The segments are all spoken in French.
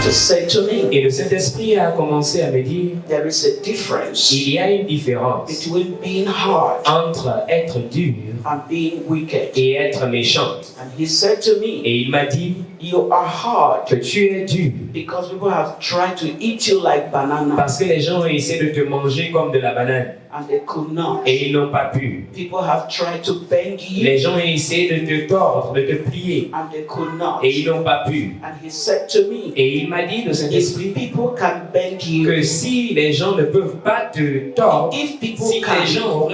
to say to me, Et le Saint-Esprit a commencé à me dire, there is a difference il y a une différence between being hard entre être dur and being wicked. et être méchant. And he said to me, Et il m'a dit you are hard que tu es dur because people have tried to eat you like banana parce que les gens ont essayé de te manger comme de la banane and they could not. et ils n'ont pas pu. People have tried to bend you Les gens ont essayé de te tordre, de te plier and they could not. et ils n'ont pas pu. And he said to me, Et il m'a dit de cet esprit if people can bend you, que si les gens ne peuvent pas te tordre, if people si les can gens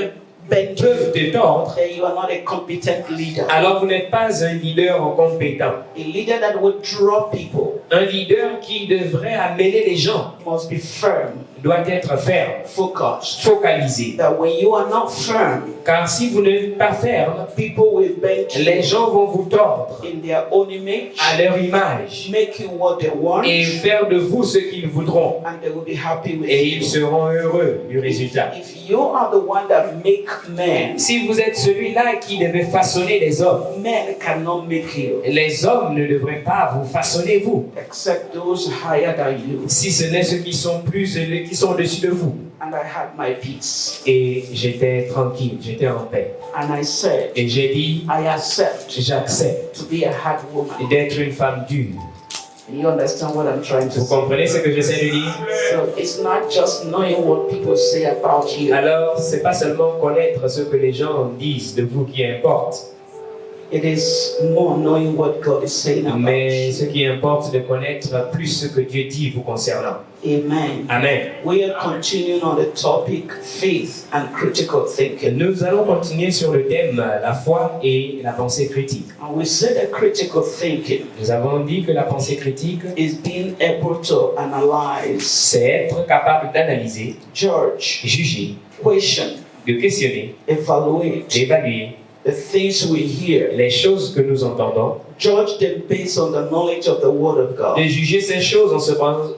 bend you, peuvent te tordre, then you are not a competent leader. alors vous n'êtes pas un leader compétent. A leader that would draw people Un leader qui devrait amener les gens must be firm, doit être ferme, focused. focalisé. That when you are not firm, Car si vous n'êtes pas ferme, people will bend les you gens vont vous tordre in their own image, à leur image make you what they want, et faire de vous ce qu'ils voudront. and they will be happy with Et you. ils seront heureux du résultat. If you are the one that make men, Si vous êtes celui-là qui devait façonner les hommes, men cannot make you, les hommes ne devraient pas vous façonner vous, except those higher than you. si ce n'est ceux qui sont plus élevés, qui sont au-dessus de vous. And I had my peace. Et j'étais tranquille, j'étais en paix. And I said, Et j'ai dit, I accept j'accepte to be a hard woman. d'être une femme dure. You understand what I'm trying to Vous say? comprenez ce que j'essaie de dire? So it's not just knowing what people say about you. Alors, c'est pas seulement connaître ce que les gens disent de vous qui importe, It is more knowing what God is saying about mais you. ce qui importe, c'est de connaître plus ce que Dieu dit vous concernant. Amen. Amen. We are continuing on the topic faith and critical thinking. Nous allons continuer sur le thème la foi et la pensée critique. And we said that critical thinking Nous avons dit que la pensée critique, is being able to analyze, c'est être capable d'analyser, judge, juger, question, de questionner, evaluate d'évaluer the things we hear, les choses que nous entendons, judge them based on the knowledge of the Word of God de juger ces choses en se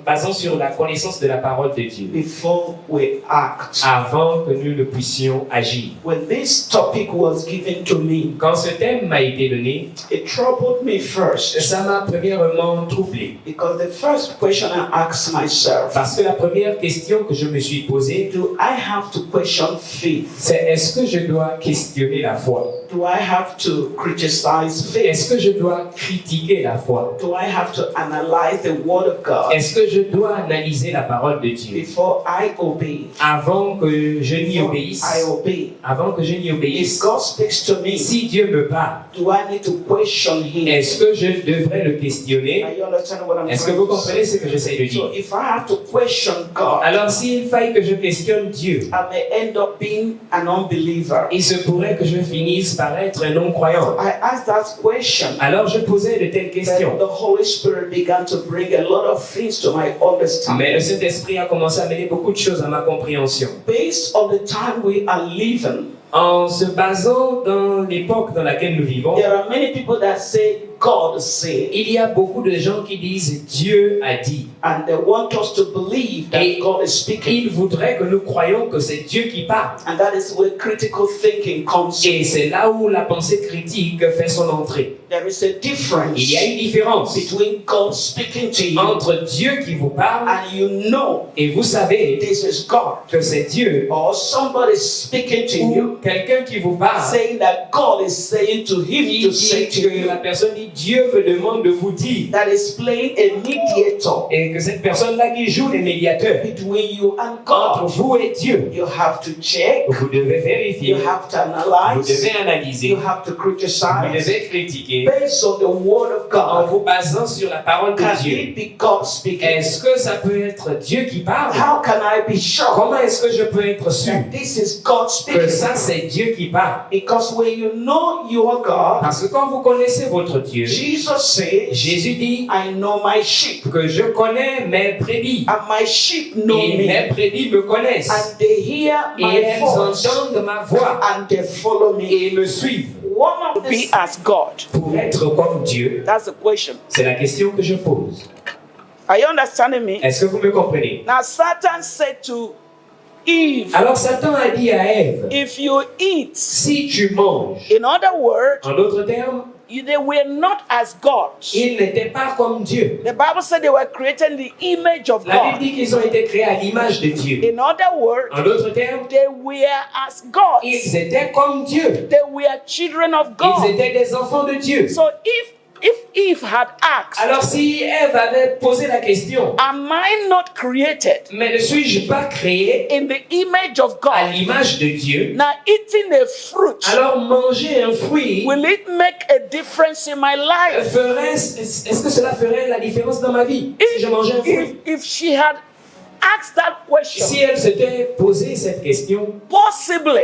basant sur la connaissance de la parole de Dieu, before we act. avant que nous ne puissions agir. When this topic was given to me, Quand ce thème m'a été donné, it troubled me first ça m'a premièrement troublé. because the first question I asked myself, Parce que la première question que je me suis posée, do I have to question faith? c'est est-ce que je dois questionner la foi? Do I have to criticize faith? Est-ce que je dois critiquer la foi? Do I have to analyze the Word of God Est-ce que je dois analyser la parole de Dieu before I obey? avant que je n'y Before obéisse? I obey. Avant que je n'y If obéisse, God speaks to me, si Dieu me parle, do I need to question Him? est-ce que je devrais le questionner? Are you understanding what I'm Est-ce que trying vous to comprenez say? ce que j'essaie de So dire? if I have to question God, Alors s'il faille que je questionne Dieu, I may end up being an unbeliever. il se pourrait que je finisse par être un non-croyant. I asked that question. Alors je posais de telles Then questions. the Holy Spirit began to bring a lot of things to my understanding. Mais le Saint-Esprit a commencé à mener beaucoup de choses à ma compréhension. Based on the time we are living, En se basant dans l'époque dans laquelle nous vivons, there are many people that say God said, il y a beaucoup de gens qui disent Dieu a dit. and they want us to believe that Et God is speaking. Ils voudraient que nous croyions que c'est Dieu qui parle. And that is where critical thinking comes in. Et c'est là où la pensée critique fait son entrée. There is a difference Il y a une différence between God speaking to you entre Dieu qui vous parle and you know et vous savez this is God, que c'est Dieu, or somebody speaking to you ou quelqu'un qui vous parle saying that God is saying to him qui to say dit to que you. la personne dit Dieu me demande de vous dire, That is playing a mediator et que cette personne-là qui joue les médiateurs between you and entre God. vous et Dieu, You have to check, vous devez vérifier, you have to vous analyze, devez analyser, you have to vous criticize devez critiquer based on the Word of en God. vous basant sur la parole Can de Dieu. it be God speaking? Est-ce que ça peut être Dieu qui parle? How can I be sure Comment est-ce que je peux être sûr that this is God que speaking? ça c'est Dieu qui parle? Because when you know your God, Parce que quand vous connaissez votre Dieu, Jesus says, Jésus dit I know my sheep, que je connais mes bébés and my sheep know et me, mes bébés me connaissent and they hear et my elles voice, entendent ma voix and they follow me. et me suivent. One of be as God. Pour être comme Dieu, That's the question. c'est la question que je pose. Are you understanding me? Est-ce que vous me comprenez? Now Satan said to Eve, Alors Satan a dit à Ève, if you eat, si tu manges, in other words, en d'autres termes, they were not as God. Ils n'étaient pas comme Dieu. The Bible said they were created in the image of La Bible God. dit qu'ils ont été créés à l'image de Dieu. In other words, En d'autres termes, they were as gods. ils étaient comme Dieu. They were children of Ils God. étaient des enfants de Dieu. So if Eve had asked, Alors si Ève avait posé la question, am I not created mais ne suis-je pas créé in the image of à God? l'image de Dieu? Now eating a fruit, Alors manger un fruit, will it make a difference in my life? est-ce que cela ferait la différence dans ma vie si je mangeais un fruit? If she had asked that question, Si elle s'était posé cette question, possibly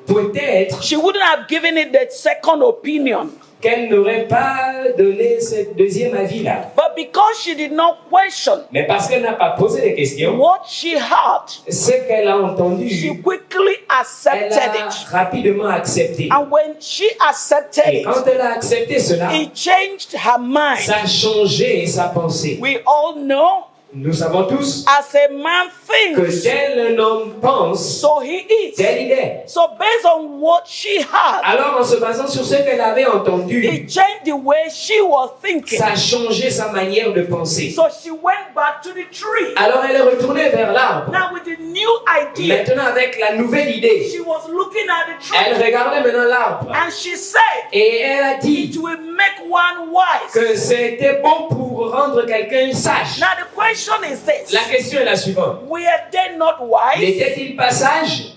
peut-être she wouldn't have given it the second opinion. qu'elle n'aurait pas donné ce deuxième avis-là. But because she did not question Mais parce qu'elle n'a pas posé de questions, what she had, ce qu'elle a she entendu, quickly elle accepted a it. rapidement accepté. And when she accepted Et it, quand elle a accepté cela, it changed her mind. ça a changé sa pensée. We all know, Nous savons tous as a man que thinks, tel un homme pense, so he is. tel il est. So based on what she had, Alors en se basant sur ce qu'elle avait entendu, it changed the way she was thinking. ça a changé sa manière de penser. So she went back to the tree. Alors elle est retournée vers l'arbre. Now with the new idea, Maintenant avec la nouvelle idée, she was looking at the elle tree regardait maintenant l'arbre. and she said, Et elle a dit it will make one wise. que c'était bon pour rendre quelqu'un sage. Now the question is this: La question est la suivante. were they not wise? N'était-il pas sage?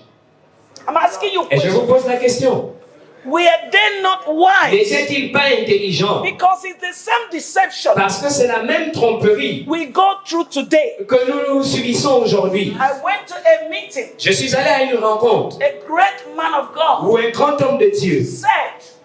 I'm asking you a Et je vous question. pose la question. Were they not wise? N'était-il pas intelligent? Because it's the same deception Parce que c'est la même tromperie we go through today. que nous subissons aujourd'hui. I went to a meeting. Je suis allé à une rencontre A great man of God où un grand homme de Dieu said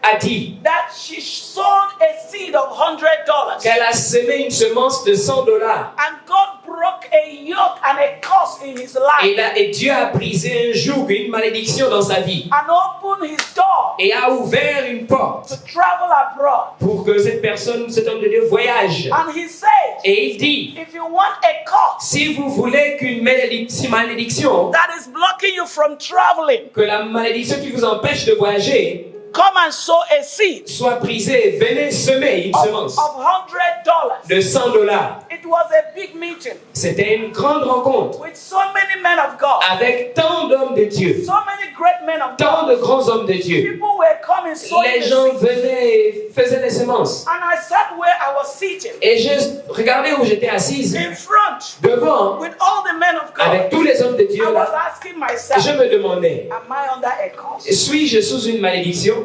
a dit that she sowed a seed of $100. qu'elle a semé une semence de $100 And God broke a yoke and a curse in his life et Dieu a brisé un joug, une malédiction dans sa vie and opened his door et a ouvert une porte to travel abroad. pour que cette personne, cet homme de Dieu voyage. And he said, Et il dit, if you want a curse si vous voulez qu'une malédiction, that is blocking you from traveling, que la malédiction qui vous empêche de voyager come and sow a seed soit brisée, venez semer une semence of $100. de $100. It was a big meeting C'était une grande rencontre with so many men of God, avec tant d'hommes de Dieu, so many great men of tant God. de grands hommes de Dieu. People were coming sowing Les the gens seed. venaient et faisaient des semences. And I sat where I was seated Et je regardais où j'étais assise, in front devant, with all the men of God. avec tous les hommes de Dieu I was là. asking Et myself, je me demandais, am I under a curse? suis-je sous une malédiction?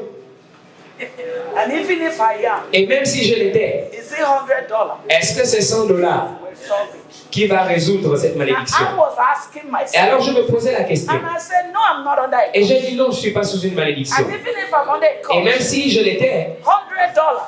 And even if I am, Et même si je l'étais, is it $100? est-ce que c'est $100 Will solve it. qui va résoudre cette And malédiction? I was asking Et myself, alors je me posais la question. and I said, no, I'm not under a Et curse. j'ai dit non, je ne suis pas sous une malédiction. And even if I'm under a Et même curse, si je l'étais, $100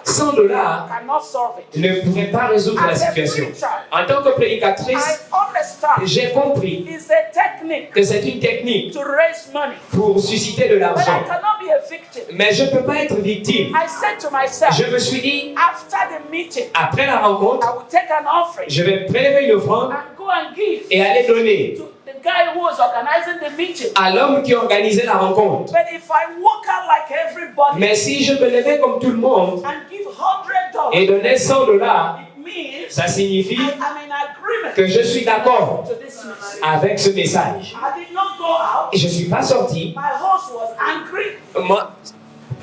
$100 cannot solve it. ne pourrait pas résoudre la situation. En tant que I prédicatrice, understand j'ai compris it's a technique que c'est une technique to raise money, pour susciter de but I l'argent. cannot be a victim. Mais je ne peux pas être victime. I said to myself, Je me suis dit, after the meeting, après la rencontre, I will take an offering je vais prélever une offrande and go and give et aller donner to the guy who was organizing the meeting. à l'homme qui organisait la rencontre. But if I walk out like everybody Mais si je me levais comme tout le monde and give $100, et donnais $100, it means ça signifie I'm in agreement que je suis d'accord to this message. avec ce message. I did not go out. Et je ne suis pas sorti. My host was angry. Moi,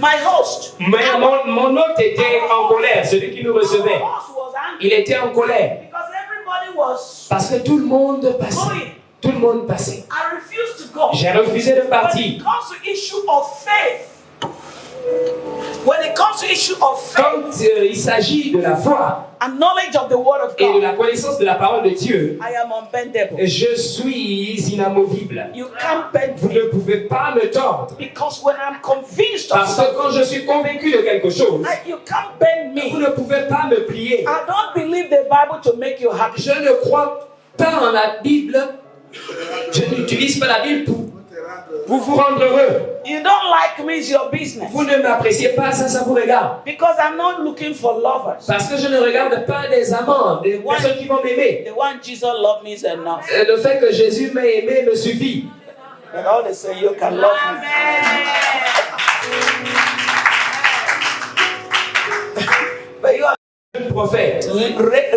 My host. mais mon hôte était en colère, celui qui nous My recevait. host was angry Il était en colère because everybody was parce que tout le monde passait. going. Tout le monde passait. I refused to go. J'ai refusé de When partir. it comes to issue of faith, when it comes to issue of faith Quand il s'agit de la foi and knowledge of the word of et de God, la connaissance de la parole de Dieu, I am unbendable. je suis inamovible. You can't bend Vous me ne pouvez pas me tordre. because when I'm convinced of Parce que something, quand je suis convaincu de quelque chose, you can't bend vous me. ne pouvez pas me plier. I don't believe the Bible to make you happy. Je ne crois pas en la Bible. Je n'utilise pas la Bible pour vous rendre heureux. You don't like me, it's your business. Vous ne m'appréciez pas, ça vous regarde. Because I'm not looking for lovers. Parce que je ne regarde pas des amants, des personnes qui vont m'aimer. The one Jesus loved me is enough. Le fait que Jésus m'ait aimé me suffit. And all they say, you can love me. prophète.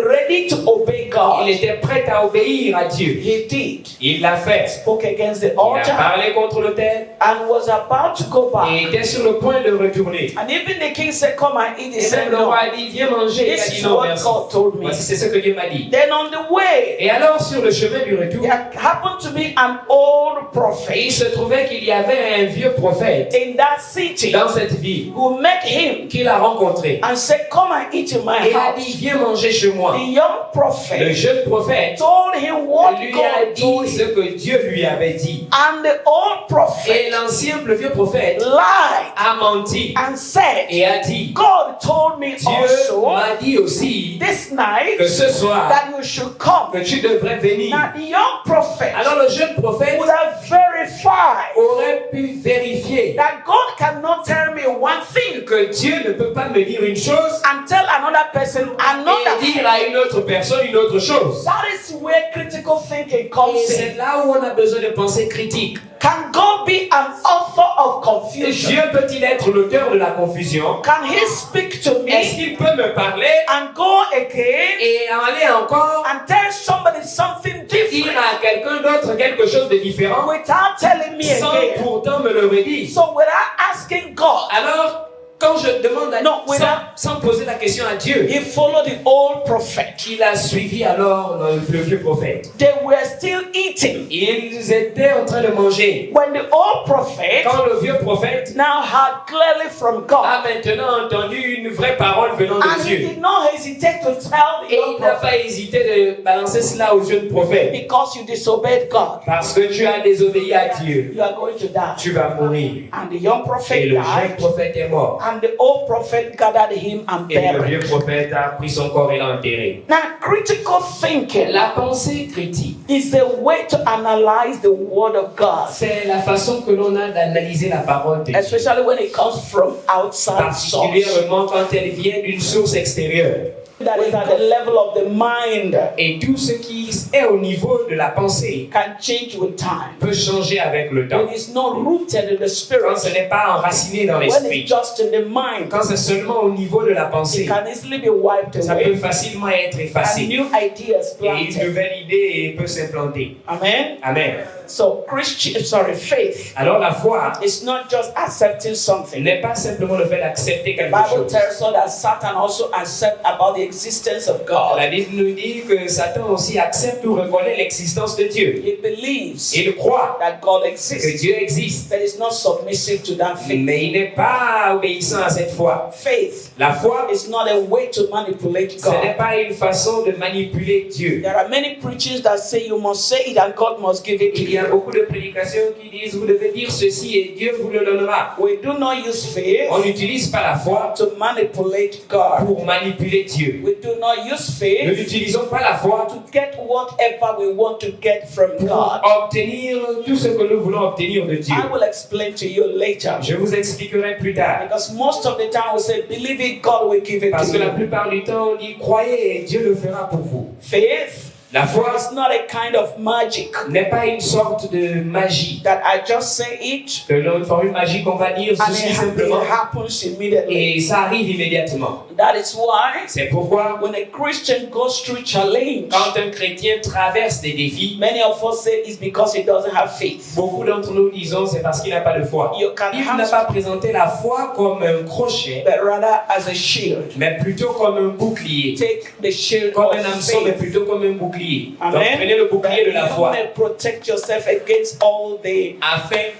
Ready to obey God. Il était prêt à obéir à Dieu. He did. Il l'a fait. Spoke against the Il a altar parlé contre l'autel and was about to go et back. était sur le point de retourner. And even the king said, come and eat. He Et said, même le no. roi a dit, viens manger. Il a This dit is non, what merci. God told me. Voici, c'est ce que Dieu m'a dit. Then on the way, Et alors, sur le chemin du retour, there happened to be an old et il prophet se trouvait qu'il y avait un vieux prophète in that city dans cette ville who met him qu'il a rencontré. and said, come and eat in my Et il a house. dit, viens manger chez moi. The young Le prophet jeune prophète told him what lui a God told dit him. ce que Dieu lui avait dit. And the old prophet Et l'ancien, le vieux prophète, lied a menti and said, et a dit, God told me Dieu also m'a dit aussi this night que ce soir, that you should come. que tu devrais venir. Now the young prophet Alors le jeune prophète would have verified aurait pu vérifier that God cannot tell me one thing que Dieu ne peut pas me dire une chose and tell another person another et thing. dire à une autre personne une autre chose. That is where critical thinking comes Et c'est in. là où on a besoin de pensée critique. Can God be an author of confusion? Dieu peut-il être l'auteur de la confusion? Can He speak to Est-ce me qu'il peut me parler and go again et aller encore and tell somebody something dire different à quelqu'un d'autre quelque chose de différent without telling me sans again? pourtant me le redire? So without asking God, Alors, quand je demande à Non, sans poser la question à Dieu, he followed the old prophet. il a suivi alors le vieux prophète. They were still eating Ils étaient en train de manger. when the old prophet Quand le vieux prophète now had clearly from God, a maintenant entendu une vraie parole venant de and he Dieu. did not hesitate to tell the Et young il n'a prophet, pas hésité de balancer cela au jeune prophète. because you disobeyed God, Parce que tu as désobéi à Dieu, you are going to die. tu vas mourir. And the young Et prophet le jeune died, prophète est mort. and the old prophet gathered him and Et le buried vieux him. prophète a pris son corps et l'a enterré. Now, critical thinking La pensée critique, is a way to analyze the word of God, c'est la façon que l'on a d'analyser la parole de Dieu. especially when it comes from outside source. Particulièrement quand elle vient d'une source extérieure. That is at the level of the mind Et tout ce qui est au niveau de la pensée can change with time. peut changer avec le temps. When it's not rooted in the Quand spirit, ce n'est pas enraciné dans when l'esprit, it's just in the mind, quand c'est seulement au niveau de la pensée, it can easily be wiped ça peut away facilement être and effacé. new ideas Et une planted. nouvelle idée peut s'implanter. Amen. Amen. So faith Alors la foi is not just accepting something. n'est pas simplement le fait d'accepter The quelque Bible chose. tells us that Satan also accepts about the existence of God. La Bible nous dit que Satan aussi accepte ou reconnaît l'existence de Dieu. He believes Il croit that God que exists, Dieu existe, but is not submissive to that faith. mais il n'est pas obéissant à cette foi. Faith La foi, is not a way to manipulate ce n'est God. pas une façon de manipuler Dieu. There are many preachers that say you must say it and God must give it to Il y a you. beaucoup de prédications qui disent vous devez dire ceci et Dieu vous le donnera. We do not use faith On n'utilise pas la foi to manipulate God. pour manipuler Dieu. We do not use Nous faith n'utilisons pas la foi to get whatever we want to get from pour God. obtenir tout ce que nous voulons obtenir de Dieu. I will explain to you later. Je vous expliquerai plus tard. Because most of the time we say, believe it, God will give it Parce to que la you. plupart du temps, on dit croyez et Dieu le fera pour vous. Faith La foi is not a kind of magic n'est pas une sorte de magie. that I just say it Que l'on fait une magie qu'on va dire and ceci it simplement happens immediately. et ça arrive immédiatement. That is why C'est pourquoi when a Christian goes through challenge, quand un chrétien traverse des défis, many of us say it's because he doesn't have faith. beaucoup d'entre nous disons c'est parce qu'il n'a pas de foi. You can Il n'a have, pas présenté la foi comme un crochet, but rather as a shield. mais plutôt comme un bouclier. Take the shield Comme of un hameçon, mais faith. plutôt comme un bouclier. Donc Amen. prenez le bouclier de la You foi may protect yourself against all afin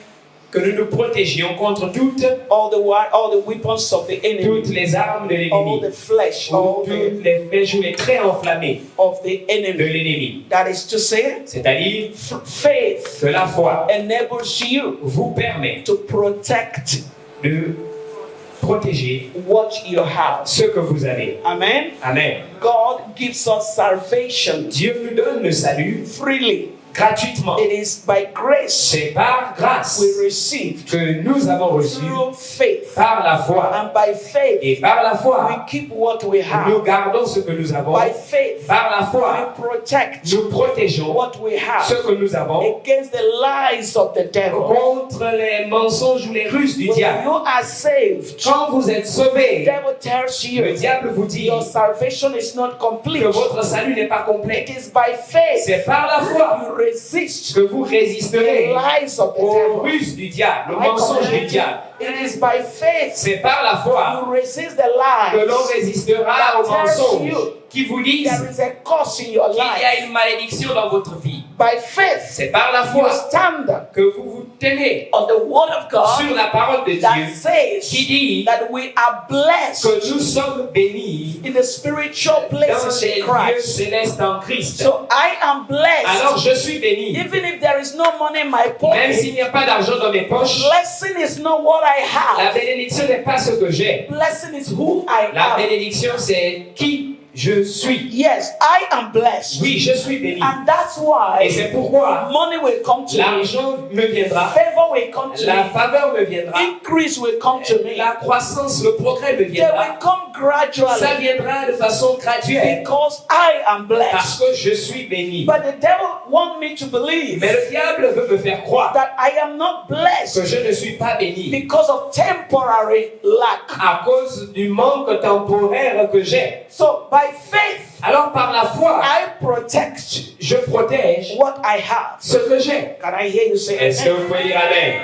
que nous nous protégions contre toutes the weapons of the enemy, les armes de all l'ennemi, the flesh, ou all toutes les flèches ou les traits enflammés of the de enemy. l'ennemi. That is to say, C'est-à-dire faith que la foi enables you vous permet to protect de protéger what you have. ce que vous avez. Amen. Amen. God gives us salvation Dieu nous donne le salut freely gratuitement. It is by grace C'est par grâce we received que nous avons reçu through faith. par la foi. And by faith, Et par la we foi, keep what we nous have. gardons ce que nous avons. By faith, Par la we foi, protect nous protégeons what we ce have que nous avons against the lies of the devil. contre les mensonges ou les ruses du When diable. you are saved, Quand vous êtes the sauvés, devil tells le you diable vous dit your salvation is not complete. que votre salut n'est pas complet. It is by faith C'est par la foi you resist que vous the résisterez lies of the aux devil. ruses du diable, aux I mensonges command du you, diable. it is by faith C'est par la foi you resist the que l'on lies. résistera aux mensonges qui vous disent There is a curse in your qu'il y a life. une malédiction dans votre vie. By faith, C'est par la you foi stand que vous vous tenez on the word of God sur la parole de that Dieu qui says dit that we are blessed que nous sommes bénis in the spiritual dans places les in lieux Christ. célestes en Christ. So I am Alors blessed. je suis béni. Even if there is no money in my Même pocket, s'il n'y a pas d'argent dans mes poches, blessing is not what I la have. bénédiction n'est pas ce que j'ai. Blessing is who I La am. bénédiction, c'est qui je suis. Yes, I am blessed. Oui, je suis béni. And that's Et why c'est pourquoi money will come to me. l'argent me viendra, Favor will come to la me. faveur me viendra, Increase will come to me. la croissance, le progrès me They viendra. will come Ça gradually viendra de façon graduelle because I am parce blessed. que je suis béni. But the devil wants me to believe Mais le diable veut me faire croire that I am not que blessed je ne suis pas béni because of temporary lack. à cause du manque temporaire que j'ai. So by faith, Alors par la foi, I protect je protège what I have. ce que j'ai. Can I hear you say Est-ce que amen? vous pouvez dire Amen?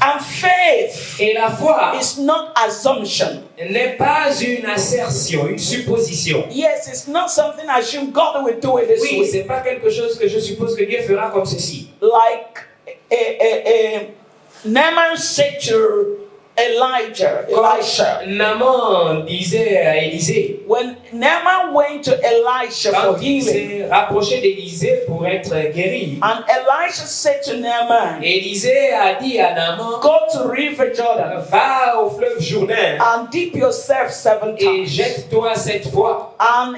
And faith Et la foi is not assumption. n'est pas une assertion, une supposition. Yes, it's not something I assume God will do it this Oui, way. c'est pas quelque chose que je suppose que Dieu fera comme ceci. Like Naaman said to Elisha, Naaman disait à Élisée, when Naaman went to Elisha quand for il healing, s'est rapproché d'Élisée pour être guéri, and Elisha said to Naaman, Élisée a dit à Naaman, go to River Jordan va au fleuve Jourdain and dip yourself 7 et times. jette-toi 7 fois. And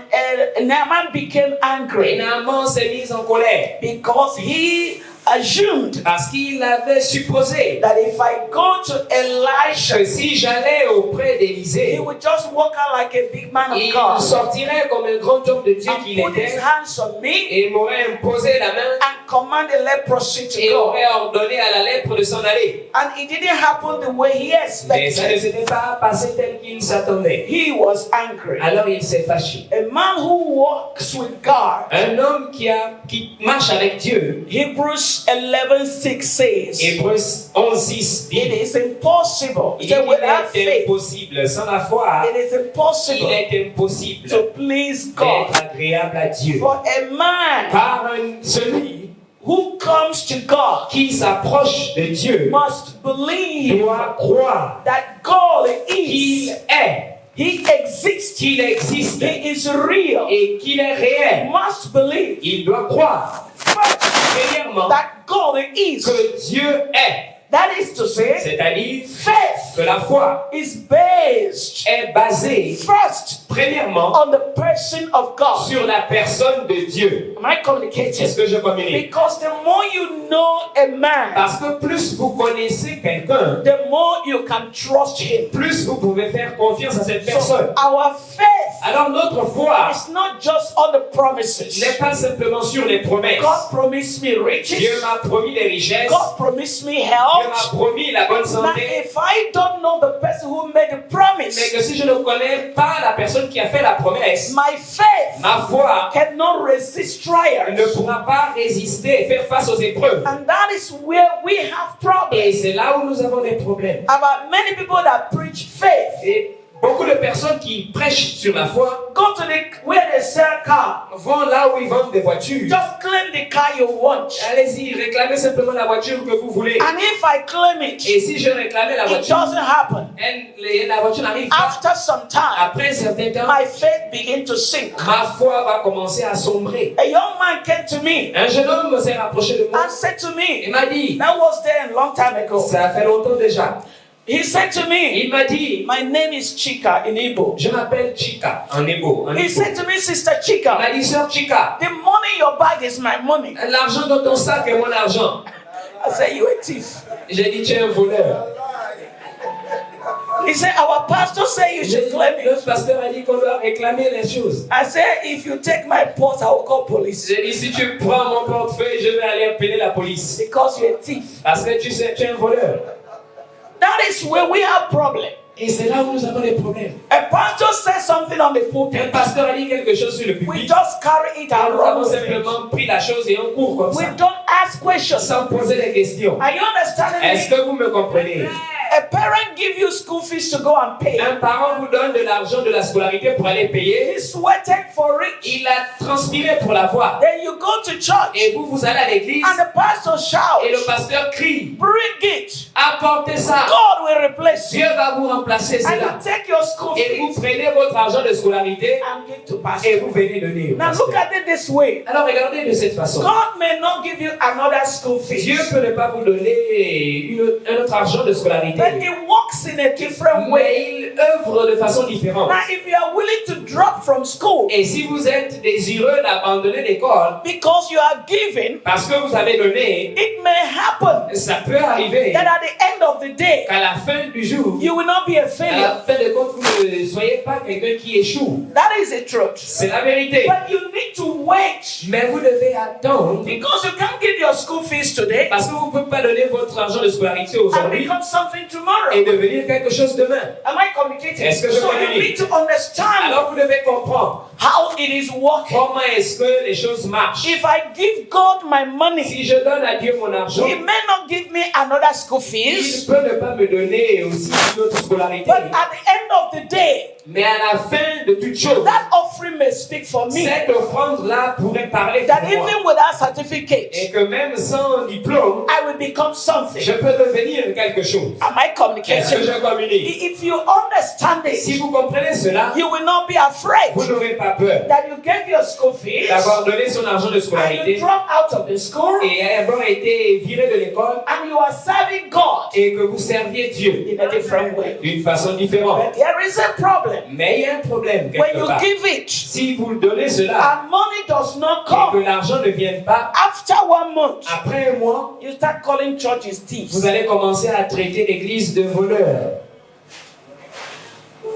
Naaman became Et angry Naaman s'est mis en colère because he assumed parce qu'il avait supposé that if I go to Elisha, que si j'allais auprès he d'Élisée, would just walk out like a big man of il God sortirait comme un grand homme de Dieu qu'il and put his était hands on me et m'aurait imposé la main and command the leprosy to et go. aurait ordonné à la lèpre de s'en aller. And it didn't happen the way he Mais ça ne expected. s'était pas passé tel qu'il s'attendait. He was angry. Alors il s'est fâché. A man who walks with God. Un homme qui marche avec Dieu, Hebrews 11:6 says, Hébreux 11:6 it dit, is impossible. il So without est faith, impossible, sans la foi, it is il impossible est impossible to please God. d'être agréable à Dieu. For a man Par celui who comes to God qui s'approche de Dieu must believe doit croire that God qu'il is. est, He exists. qu'il existe He is real. et qu'il est réel. Must believe Il doit croire, first premièrement, that God is. que Dieu est. That is to say, C'est-à-dire faith que la foi is based est basée, first premièrement, on the person of God. sur la personne de Dieu. Am I communicating? Est-ce que je communique? Because the more you know a man, Parce que plus vous connaissez quelqu'un, the more you can trust him. plus vous pouvez faire confiance à cette personne. So our faith Alors notre foi is not just on the promises. n'est pas simplement sur les promesses. God promised me riches. Dieu m'a promis les richesses. God promised me Dieu health. m'a promis la bonne Now, santé. if I don't know the person who made the Mais promise, que si je ne connais pas la personne qui a fait la promesse, my faith ma foi cannot resist ne trials. pourra pas résister et faire face aux épreuves. And that is where we have problems. Et c'est là où nous avons des problèmes. About many people that preach faith, Et beaucoup de personnes qui prêchent sur la foi go to where they sell car. vont là où ils vendent des voitures. Just claim the car you want. Allez-y, réclamez simplement la voiture que vous voulez. And if I claim it, Et si je réclamais la it voiture, doesn't happen. la voiture n'arrive pas, After some time, après un certain temps, my faith begin to sink. ma foi va commencer à sombrer. A young man came to me Un jeune homme s'est rapproché de moi and said to et me, m'a dit, that was there a long time ago. ça fait longtemps déjà, He said to me, Il m'a dit, my name is Chika in Igbo. je m'appelle Chika, en Igbo. He said to me, Sister Il Chika, m'a dit, sœur Chika, the money in your bag is my money. l'argent dans ton sac est mon argent. I said, you a thief. J'ai dit, tu es un voleur. He said, our pastor said you should claim Le it. pasteur a dit qu'on doit réclamer les choses. I said, if you take my purse, I will call police. J'ai dit, si tu prends mon portefeuille, je vais aller appeler la police. Because you're a thief. Parce que tu sais, tu es un voleur. That is where we have problem. Et c'est là où nous avons des problèmes. A pastor said something on the Un pulpit. pasteur a dit quelque chose sur le We public. just carry it and Nous run avons with it. simplement pris la chose et on court comme We ça. don't ask questions. Sans poser des questions. Are you understanding Est-ce me? que vous me comprenez? A parent give you school fees to go and pay. Un parent vous donne de l'argent de la scolarité pour aller payer. He sweated for it. Il a transpiré pour l'avoir. Then you go to church Et vous allez à l'église and the pastor et le shouts, pasteur crie. bring it. Apportez ça. God will replace Dieu you. va vous remplacer And cela. you take your school Et vous fees prenez votre argent de scolarité and give to et pastor. vous venez donner au Now look pasteur. at it this way. Alors regardez de cette façon. God may not give you another school Dieu fees, peut ne pas vous donner un autre argent de scolarité. but He works in a different way. Mais il œuvre de façon différente. Now, if you are willing to drop from school Et si vous êtes désireux d'abandonner l'école because you have given, parce que vous avez donné, it may happen ça peut arriver that at the end of the day, qu'à la fin du jour, you will not be a à failure. la fin de compte, vous ne soyez pas quelqu'un qui échoue. That is the truth. C'est la vérité. But you need to wait Mais vous devez attendre because you can't give your school fees today parce que vous ne pouvez pas donner votre argent de scolarité and aujourd'hui become something tomorrow. et devenir quelque chose demain. Am I communicating? Est-ce que je So you communique? need to understand Alors vous devez comprendre how it is working. comment est-ce que les choses marchent. If I give God my money, Si je donne à Dieu mon argent, He may not give me another school il fees, peut ne pas me donner aussi une autre scolarité. but at the end of the day, Mais à la fin de toute chose, that offering may speak for me. cette offrande-là pourrait parler That pour moi. even without certificate, Et que même sans diplôme, I will become something. je peux devenir quelque chose. Am I Est-ce que communicating? je communique? If you understand Si it, vous comprenez cela, you will not be afraid vous n'aurez pas peur that you gave your school fees d'avoir donné son argent de and you scolarité drop out of the school et avoir été viré de l'école and you are serving God et que vous serviez Dieu in a different way. d'une façon différente. But there is a problem. Mais il y a un problème When quelque you part. give it Si vous donnez cela and money does not et que come, l'argent ne vienne pas, after 1 month, après un mois, you start calling churches thieves. vous allez commencer à traiter l'église de voleurs.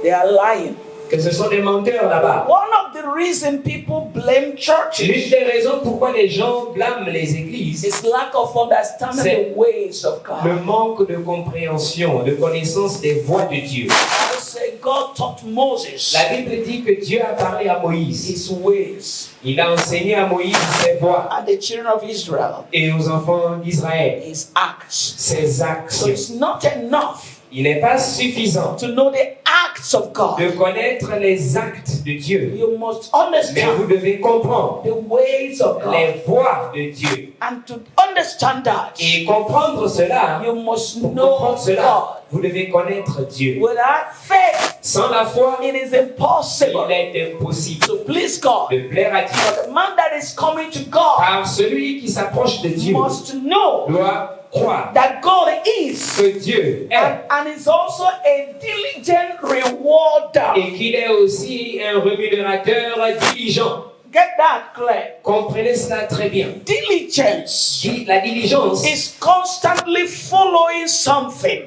They are lying. Que ce sont des menteurs là-bas. One of the reasons people blame L'une churches des raisons pourquoi les gens blâment les églises, is lack of understanding C'est the ways of le God. manque de compréhension, de connaissance des voies de Dieu. I say God taught Moses La Bible dit que Dieu a parlé à Moïse. his ways Il a enseigné à Moïse ses voies and the children of Israel et aux enfants d'Israël his acts. ses So actions. it's not enough Il n'est pas suffisant to know the acts of God. de connaître les actes de Dieu, You must mais understand vous devez comprendre the ways of God. les voies de Dieu. And to understand that, Et comprendre cela, you must pour know comprendre cela, God. vous devez connaître Dieu. Without faith, Sans la foi, it is impossible il est impossible to please God. de plaire à Dieu. But the man that is coming to God Car celui qui s'approche de Dieu must know doit croire that God is que Dieu est and is also a diligent rewarder. et qu'il est aussi un rémunérateur diligent. Get that clear. Comprenez cela très bien. Diligence La diligence, is constantly following something.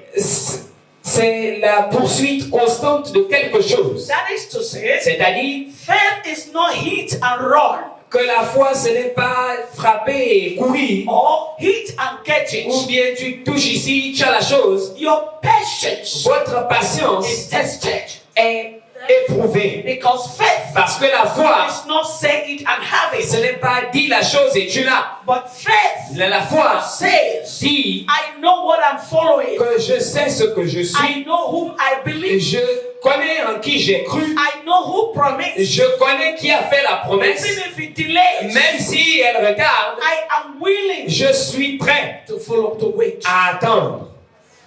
c'est la poursuite constante de quelque chose. That is to say, C'est-à-dire faith is not hit and run que la foi, ce n'est pas frapper et courir, or hit and get ou it. bien tu touches ici, tu as la chose. Your patience Votre patience is tested est éprouvée. because faith Parce que la foi, is not say it and have ce it, n'est pas dit la chose et tu l'as. but faith La foi says, dit I know what I'm following. que je sais ce que je I suis, know whom I believe. je connais en qui j'ai cru, I know who promised. je connais qui a fait la promesse, Even if it delays, même si elle retarde, I am willing je suis prêt to follow, to wait. à attendre.